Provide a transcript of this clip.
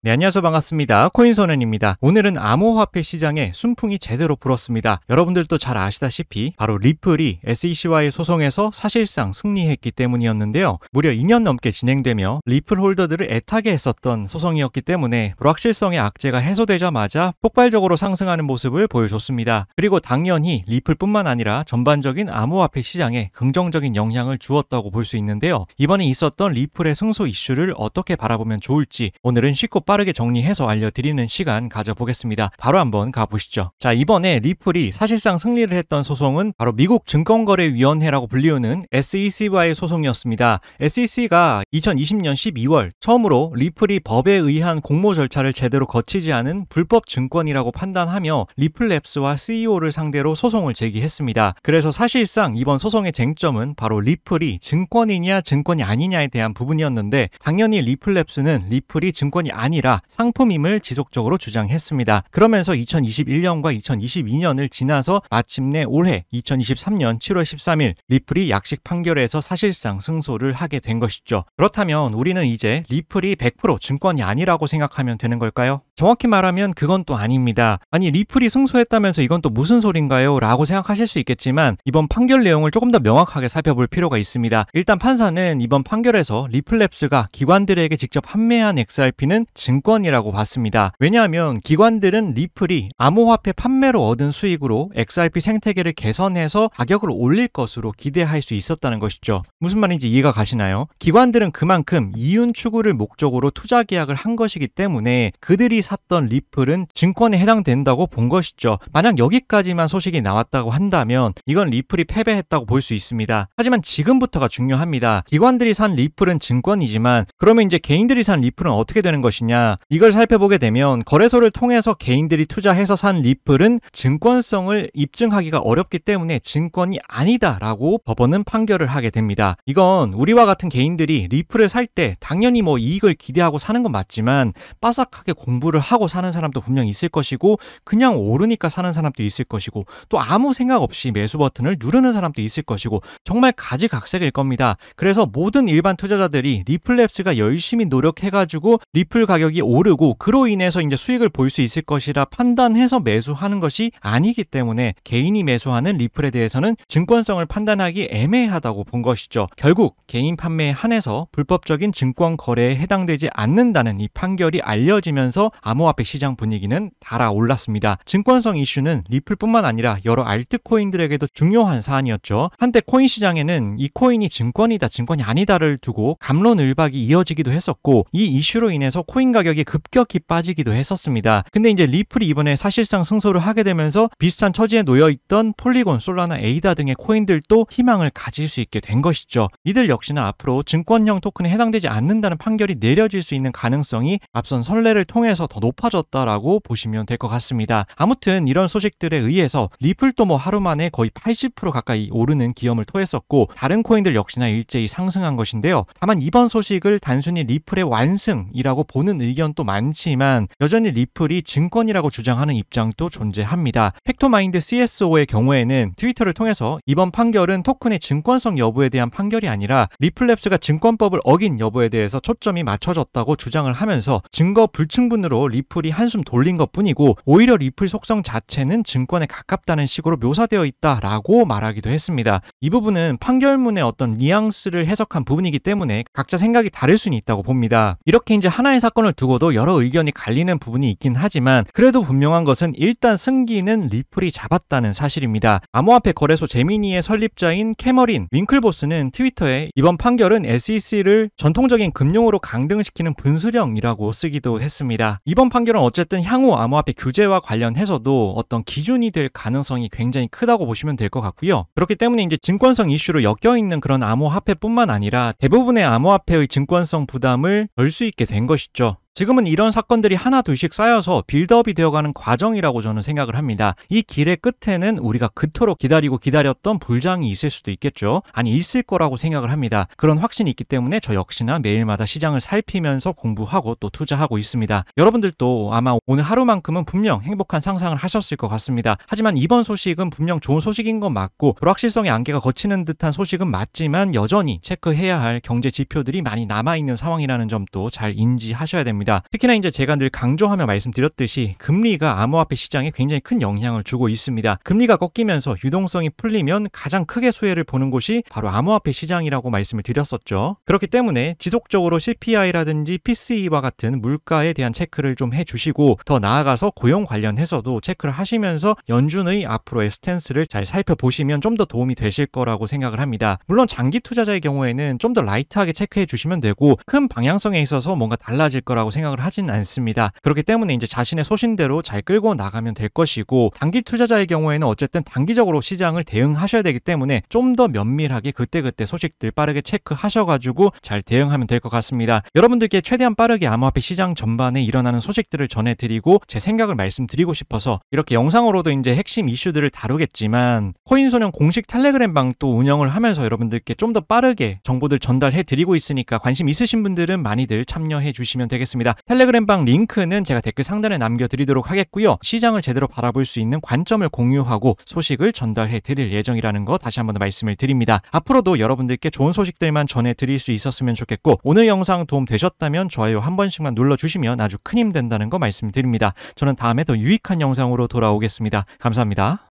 네, 안녕하세요. 반갑습니다. 코인소년입니다. 오늘은 암호화폐 시장에 순풍이 제대로 불었습니다. 여러분들도 잘 아시다시피 바로 리플이 SEC와의 소송에서 사실상 승리했기 때문이었는데요. 무려 2년 넘게 진행되며 리플 홀더들을 애타게 했었던 소송이었기 때문에 불확실성의 악재가 해소되자마자 폭발적으로 상승하는 모습을 보여줬습니다. 그리고 당연히 리플뿐만 아니라 전반적인 암호화폐 시장에 긍정적인 영향을 주었다고 볼 수 있는데요. 이번에 있었던 리플의 승소 이슈를 어떻게 바라보면 좋을지 오늘은 쉽고 빠르게 정리해서 알려드리는 시간 가져보겠습니다. 바로 한번 가보시죠. 자, 이번에 리플이 사실상 승리를 했던 소송은 바로 미국 증권거래위원회라고 불리우는 SEC와의 소송이었습니다. SEC가 2020년 12월 처음으로 리플이 법에 의한 공모 절차를 제대로 거치지 않은 불법 증권이라고 판단하며 리플랩스와 CEO를 상대로 소송을 제기했습니다. 그래서 사실상 이번 소송의 쟁점은 바로 리플이 증권이냐 증권이 아니냐에 대한 부분이었는데, 당연히 리플랩스는 리플이 증권이 아니라 상품임을 지속적으로 주장했습니다. 그러면서 2021년과 2022년을 지나서 마침내 올해 2023년 7월 13일 리플이 약식 판결에서 사실상 승소를 하게 된 것이죠. 그렇다면 우리는 이제 리플이 100% 증권이 아니라고 생각하면 되는 걸까요? 정확히 말하면 그건 또 아닙니다. 아니, 리플이 승소했다면서 이건 또 무슨 소린가요? 라고 생각하실 수 있겠지만 이번 판결 내용을 조금 더 명확하게 살펴볼 필요가 있습니다. 일단 판사는 이번 판결에서 리플랩스가 기관들에게 직접 판매한 XRP는 증권이라고 봤습니다. 왜냐하면 기관들은 리플이 암호화폐 판매로 얻은 수익으로 XRP 생태계를 개선해서 가격을 올릴 것으로 기대할 수 있었다는 것이죠. 무슨 말인지 이해가 가시나요? 기관들은 그만큼 이윤 추구를 목적으로 투자 계약을 한 것이기 때문에 그들이 샀던 리플은 증권에 해당된다고 본 것이죠. 만약 여기까지만 소식이 나왔다고 한다면 이건 리플이 패배했다고 볼 수 있습니다. 하지만 지금부터가 중요합니다. 기관들이 산 리플은 증권이지만 그러면 이제 개인들이 산 리플은 어떻게 되는 것이냐? 이걸 살펴보게 되면 거래소를 통해서 개인들이 투자해서 산 리플은 증권성을 입증하기가 어렵기 때문에 증권이 아니다라고 법원은 판결을 하게 됩니다. 이건 우리와 같은 개인들이 리플을 살 때 당연히 이익을 기대하고 사는 건 맞지만 빠삭하게 공부를 하고 사는 사람도 분명 있을 것이고, 그냥 오르니까 사는 사람도 있을 것이고, 또 아무 생각 없이 매수 버튼을 누르는 사람도 있을 것이고, 정말 가지각색일 겁니다. 그래서 모든 일반 투자자들이 리플랩스가 열심히 노력해가지고 리플 가격이 오르고 그로 인해서 이제 수익을 볼 수 있을 것이라 판단해서 매수하는 것이 아니기 때문에 개인이 매수하는 리플에 대해서는 증권성을 판단하기 애매하다고 본 것이죠. 결국 개인 판매에 한해서 불법적인 증권 거래에 해당되지 않는다는 이 판결이 알려지면서 암호화폐 시장 분위기는 달아올랐습니다. 증권성 이슈는 리플뿐만 아니라 여러 알트코인들에게도 중요한 사안이었죠. 한때 코인 시장에는 이 코인이 증권이다 증권이 아니다를 두고 갑론을박이 이어지기도 했었고, 이 이슈로 인해서 코인 가격이 급격히 빠지기도 했었습니다. 근데 이제 리플이 이번에 사실상 승소를 하게 되면서 비슷한 처지에 놓여있던 폴리곤, 솔라나, 에이다 등의 코인들도 희망을 가질 수 있게 된 것이죠. 이들 역시나 앞으로 증권형 토큰에 해당되지 않는다는 판결이 내려질 수 있는 가능성이 앞선 선례를 통해서 더 높아졌다라고 보시면 될 것 같습니다. 아무튼 이런 소식들에 의해서 리플도 하루 만에 거의 80% 가까이 오르는 기염을 토했었고, 다른 코인들 역시나 일제히 상승한 것인데요. 다만 이번 소식을 단순히 리플의 완승이라고 보는 의견도 많지만 여전히 리플이 증권이라고 주장하는 입장도 존재합니다. 팩토마인드 CSO의 경우에는 트위터를 통해서 이번 판결은 토큰의 증권성 여부에 대한 판결이 아니라 리플랩스가 증권법을 어긴 여부에 대해서 초점이 맞춰졌다고 주장을 하면서 증거 불충분으로 리플이 한숨 돌린 것뿐이고 오히려 리플 속성 자체는 증권에 가깝다는 식으로 묘사되어 있다라고 말하기도 했습니다. 이 부분은 판결문의 어떤 뉘앙스를 해석한 부분이기 때문에 각자 생각이 다를 수는 있다고 봅니다. 이렇게 이제 하나의 사건을 두고도 여러 의견이 갈리는 부분이 있긴 하지만 그래도 분명한 것은 일단 승기는 리플이 잡았다는 사실입니다. 암호화폐 거래소 제미니의 설립자인 캐머린 윙클보스는 트위터에 이번 판결은 SEC를 전통적인 금융으로 강등시키는 분수령이라고 쓰기도 했습니다. 이번 판결은 어쨌든 향후 암호화폐 규제와 관련해서도 어떤 기준이 될 가능성이 굉장히 크다고 보시면 될 것 같고요. 그렇기 때문에 이제 증권성 이슈로 엮여있는 그런 암호화폐뿐만 아니라 대부분의 암호화폐의 증권성 부담을 덜 수 있게 된 것이죠. 지금은 이런 사건들이 하나 둘씩 쌓여서 빌드업이 되어가는 과정이라고 저는 생각을 합니다. 이 길의 끝에는 우리가 그토록 기다렸던 불장이 있을 수도 있겠죠. 아니, 있을 거라고 생각을 합니다. 그런 확신이 있기 때문에 저 역시나 매일마다 시장을 살피면서 공부하고 또 투자하고 있습니다. 여러분들도 아마 오늘 하루만큼은 분명 행복한 상상을 하셨을 것 같습니다. 하지만 이번 소식은 분명 좋은 소식인 건 맞고 불확실성의 안개가 걷히는 듯한 소식은 맞지만 여전히 체크해야 할 경제 지표들이 많이 남아있는 상황이라는 점도 잘 인지하셔야 됩니다. 겁니다. 특히나 이제 제가 늘 강조하며 말씀드렸듯이 금리가 암호화폐 시장에 굉장히 큰 영향을 주고 있습니다. 금리가 꺾이면서 유동성이 풀리면 가장 크게 수혜를 보는 곳이 바로 암호화폐 시장이라고 말씀을 드렸었죠. 그렇기 때문에 지속적으로 CPI라든지 PCE와 같은 물가에 대한 체크를 좀 해주시고, 더 나아가서 고용 관련해서도 체크를 하시면서 연준의 앞으로의 스탠스를 잘 살펴보시면 좀 더 도움이 되실 거라고 생각을 합니다. 물론 장기 투자자의 경우에는 좀 더 라이트하게 체크해 주시면 되고, 큰 방향성에 있어서 뭔가 달라질 거라고 생각을 하진 않습니다. 그렇기 때문에 이제 자신의 소신대로 잘 끌고 나가면 될 것이고, 단기 투자자의 경우에는 어쨌든 단기적으로 시장을 대응하셔야 되기 때문에 좀 더 면밀하게 그때그때 소식들 빠르게 체크하셔가지고 잘 대응하면 될 것 같습니다. 여러분들께 최대한 빠르게 암호화폐 시장 전반에 일어나는 소식들을 전해드리고 제 생각을 말씀드리고 싶어서 이렇게 영상으로도 이제 핵심 이슈들을 다루겠지만, 코인소년 공식 텔레그램 방 또 운영을 하면서 여러분들께 좀 더 빠르게 정보들 전달해 드리고 있으니까 관심 있으신 분들은 많이들 참여해 주시면 되겠습니다. 텔레그램 방 링크는 제가 댓글 상단에 남겨드리도록 하겠고요. 시장을 제대로 바라볼 수 있는 관점을 공유하고 소식을 전달해 드릴 예정이라는 거 다시 한번 말씀을 드립니다. 앞으로도 여러분들께 좋은 소식들만 전해 드릴 수 있었으면 좋겠고, 오늘 영상 도움 되셨다면 좋아요 한 번씩만 눌러주시면 아주 큰 힘 된다는 거 말씀드립니다. 저는 다음에 더 유익한 영상으로 돌아오겠습니다. 감사합니다.